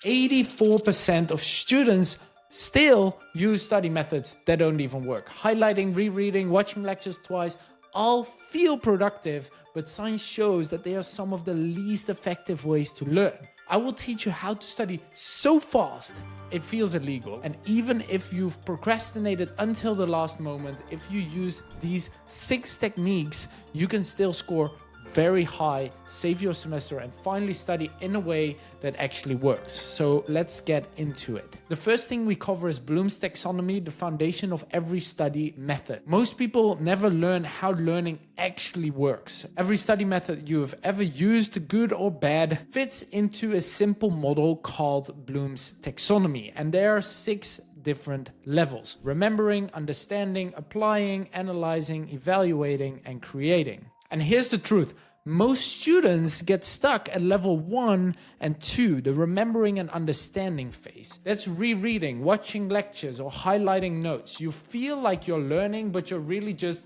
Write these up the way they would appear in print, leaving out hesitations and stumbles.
84% of students still use study methods that don't even work. Highlighting, rereading, watching lectures twice, all feel productive, but science shows that they are some of the least effective ways to learn. I will teach you how to study so fast it feels illegal. And even if you've procrastinated until the last moment, if you use these 6 techniques, you can still score very high, save your semester, and finally study in a way that actually works. So let's get into it. The first thing we cover is Bloom's taxonomy, the foundation of every study method. Most people never learn how learning actually works. Every study method you have ever used, good or bad, fits into a simple model called Bloom's taxonomy. And there are 6 different levels: remembering, understanding, applying, analyzing, evaluating, and creating. And here's the truth. Most students get stuck at level 1 and 2, the remembering and understanding phase. That's rereading, watching lectures, or highlighting notes. You feel like you're learning, but you're really just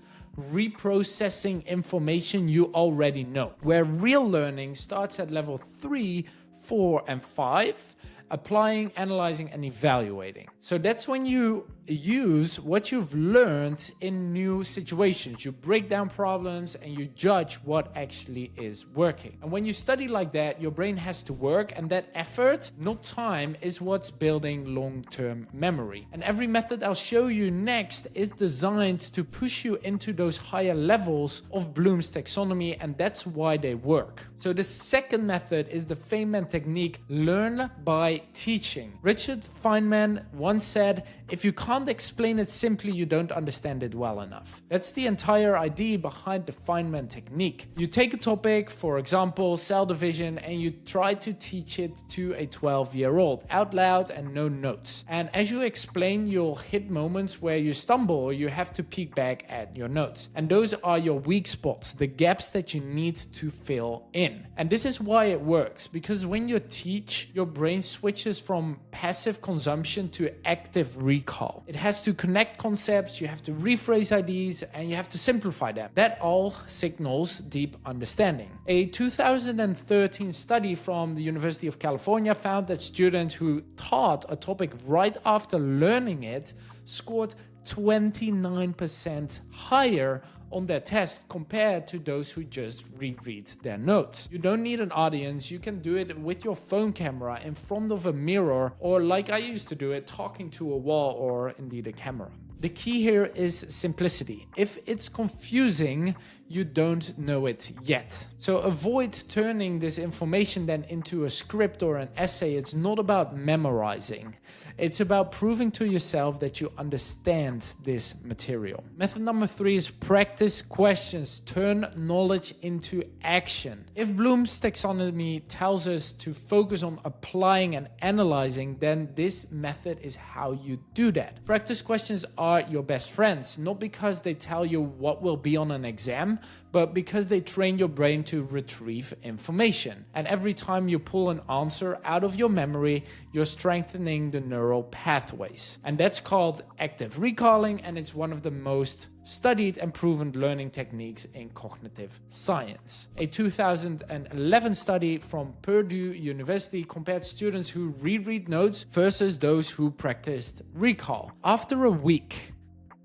reprocessing information you already know. Where real learning starts at level 3, 4, and 5, applying, analyzing, and evaluating. So that's when you use what you've learned in new situations. You break down problems and you judge what actually is working. And when you study like that, your brain has to work, and that effort, not time, is what's building long-term memory. And every method I'll show you next is designed to push you into those higher levels of Bloom's taxonomy, and that's why they work. So the second method is the Feynman technique, learn by teaching. Richard Feynman once said, if you can't explain it simply, you don't understand it well enough. That's the entire idea behind the Feynman technique. You take a topic, for example, cell division, and you try to teach it to a 12-year-old out loud and no notes. And as you explain, you'll hit moments where you stumble or you have to peek back at your notes. And those are your weak spots, the gaps that you need to fill in. And this is why it works, because when you teach, your brain switches from passive consumption to active recall. It has to connect concepts, you have to rephrase ideas, and you have to simplify them. That all signals deep understanding. A 2013 study from the University of California found that students who taught a topic right after learning it scored 29% higher on their test compared to those who just reread their notes. You don't need an audience. You can do it with your phone camera in front of a mirror, or like I used to do it, talking to a wall or indeed a camera. The key here is simplicity. If it's confusing, you don't know it yet. So avoid turning this information then into a script or an essay. It's not about memorizing. It's about proving to yourself that you understand this material. Method number 3 is practice questions. Turn knowledge into action. If Bloom's taxonomy tells us to focus on applying and analyzing, then this method is how you do that. Practice questions are your best friends, not because they tell you what will be on an exam, but because they train your brain to retrieve information. And every time you pull an answer out of your memory, you're strengthening the neural pathways. And that's called active recalling, and it's one of the most studied and proven learning techniques in cognitive science. A 2011 study from Purdue University compared students who reread notes versus those who practiced recall. After a week,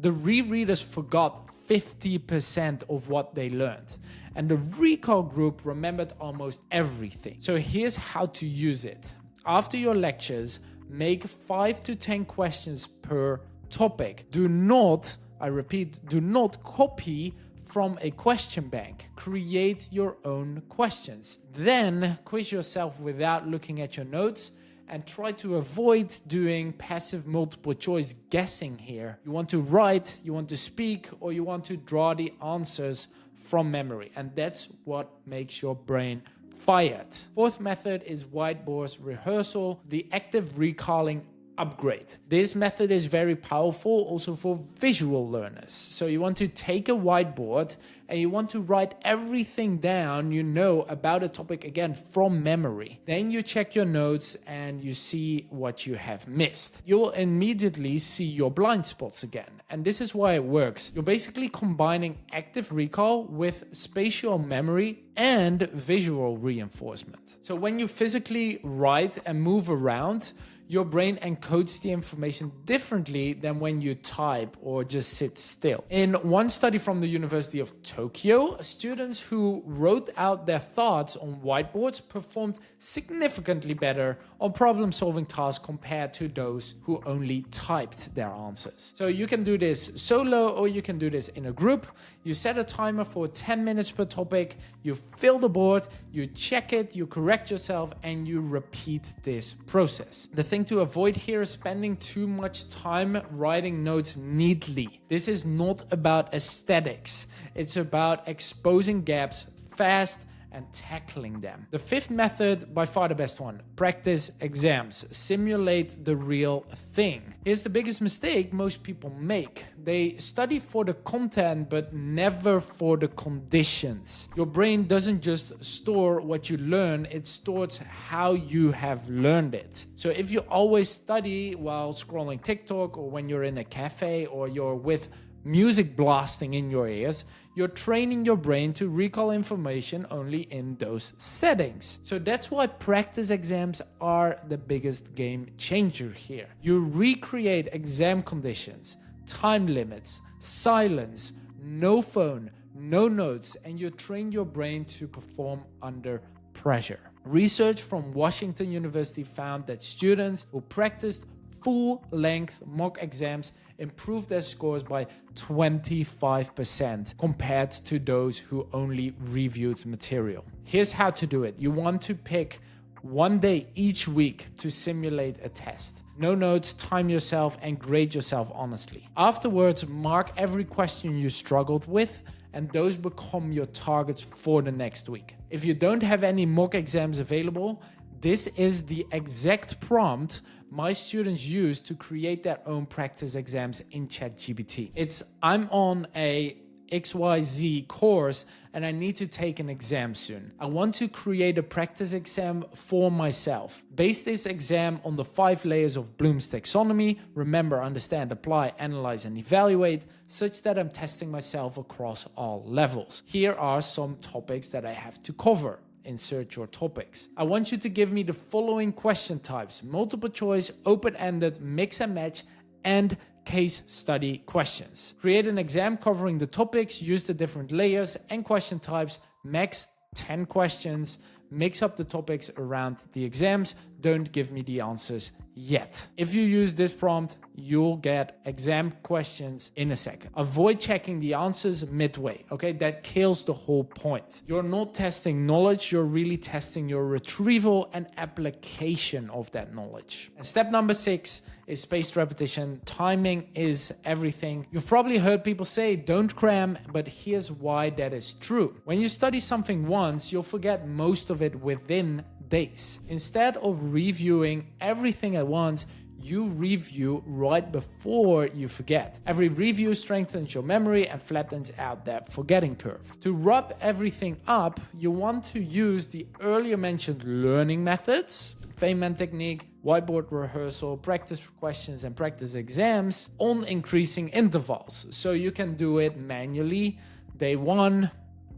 the rereaders forgot 50% of what they learned, and the recall group remembered almost everything. So here's how to use it. After your lectures, make 5 to 10 questions per topic. Do not, I repeat, do not copy from a question bank. Create your own questions. Then quiz yourself without looking at your notes, and try to avoid doing passive multiple choice guessing here. You want to write, you want to speak, or you want to draw the answers from memory. And that's what makes your brain fired. Fourth method is Whiteboard's rehearsal, the active recalling upgrade. This method is very powerful also for visual learners. So you want to take a whiteboard and you want to write everything down you know about a topic again from memory. Then you check your notes and you see what you have missed. You will immediately see your blind spots again. And this is why it works. You're basically combining active recall with spatial memory and visual reinforcement. So when you physically write and move around, your brain encodes the information differently than when you type or just sit still. In one study from the University of Tokyo, students who wrote out their thoughts on whiteboards performed significantly better on problem-solving tasks compared to those who only typed their answers. So you can do this solo or you can do this in a group. You set a timer for 10 minutes per topic, you fill the board, you check it, you correct yourself, and you repeat this process. The thing to avoid here is spending too much time writing notes neatly. This is not about aesthetics. It's about exposing gaps fast and tackling them. The fifth method, by far the best one, practice exams. Simulate the real thing. Here's the biggest mistake most people make. They study for the content, but never for the conditions. Your brain doesn't just store what you learn, it stores how you have learned it. So if you always study while scrolling TikTok, or when you're in a cafe, or you're with music blasting in your ears, you're training your brain to recall information only in those settings. So that's why practice exams are the biggest game changer here. You recreate exam conditions, time limits, silence, no phone, no notes, and you train your brain to perform under pressure. Research from Washington University found that students who practiced full-length mock exams improved their scores by 25% compared to those who only reviewed material. Here's how to do it. You want to pick one day each week to simulate a test. No notes, time yourself, and grade yourself honestly. Afterwards, mark every question you struggled with, and those become your targets for the next week. If you don't have any mock exams available, this is the exact prompt my students use to create their own practice exams in ChatGPT. It's, I'm on a XYZ course and I need to take an exam soon. I want to create a practice exam for myself. Base this exam on the 5 layers of Bloom's taxonomy. Remember, understand, apply, analyze, and evaluate, such that I'm testing myself across all levels. Here are some topics that I have to cover. Insert your topics. I want you to give me the following question types: multiple choice, open-ended, mix and match, and case study questions. Create an exam covering the topics, use the different layers and question types, max 10 questions, mix up the topics around the exams. Don't give me the answers yet. If you use this prompt, you'll get exam questions in a second. Avoid checking the answers midway, okay? That kills the whole point. You're not testing knowledge, you're really testing your retrieval and application of that knowledge. And step number 6 is spaced repetition. Timing is everything. You've probably heard people say, don't cram, but here's why that is true. When you study something once, you'll forget most of it within days. Instead of reviewing everything at once, you review right before you forget. Every review strengthens your memory and flattens out that forgetting curve. To wrap everything up, you want to use the earlier mentioned learning methods, Feynman technique, whiteboard rehearsal, practice questions, and practice exams on increasing intervals. So you can do it manually. Day 1,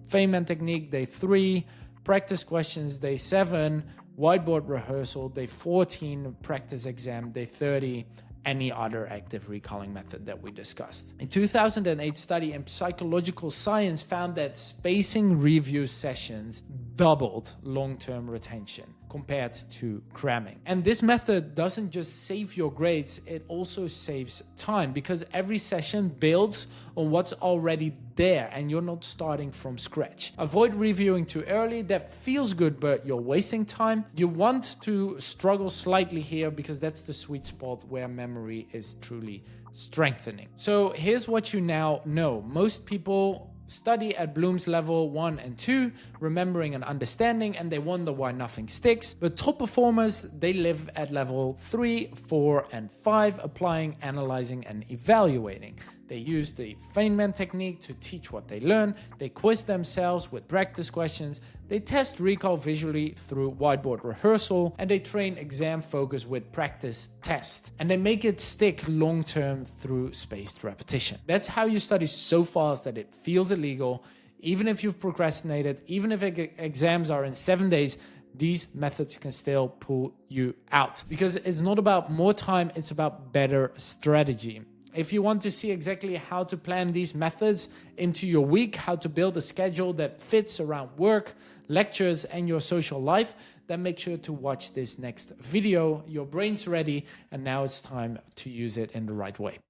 Feynman technique, day 3, practice questions, day 7, whiteboard rehearsal, day 14, practice exam, day 30, any other active recalling method that we discussed. A 2008 study in psychological science found that spacing review sessions doubled long-term retention compared to cramming. And this method doesn't just save your grades, it also saves time, because every session builds on what's already there and you're not starting from scratch. Avoid reviewing too early. That feels good, but you're wasting time. You want to struggle slightly here because that's the sweet spot where memory is truly strengthening. So here's what you now know. Most people study at Bloom's level 1 and 2, remembering and understanding, and they wonder why nothing sticks. But top performers, they live at level 3, 4, and 5, applying, analyzing, and evaluating. They use the Feynman technique to teach what they learn. They quiz themselves with practice questions. They test recall visually through whiteboard rehearsal, and they train exam focus with practice test. And they make it stick long-term through spaced repetition. That's how you study so fast that it feels illegal. even if you've procrastinated, even if exams are in 7 days, these methods can still pull you out, because it's not about more time, it's about better strategy. If you want to see exactly how to plan these methods into your week, how to build a schedule that fits around work, lectures, and your social life, then make sure to watch this next video. Your brain's ready, and now it's time to use it in the right way.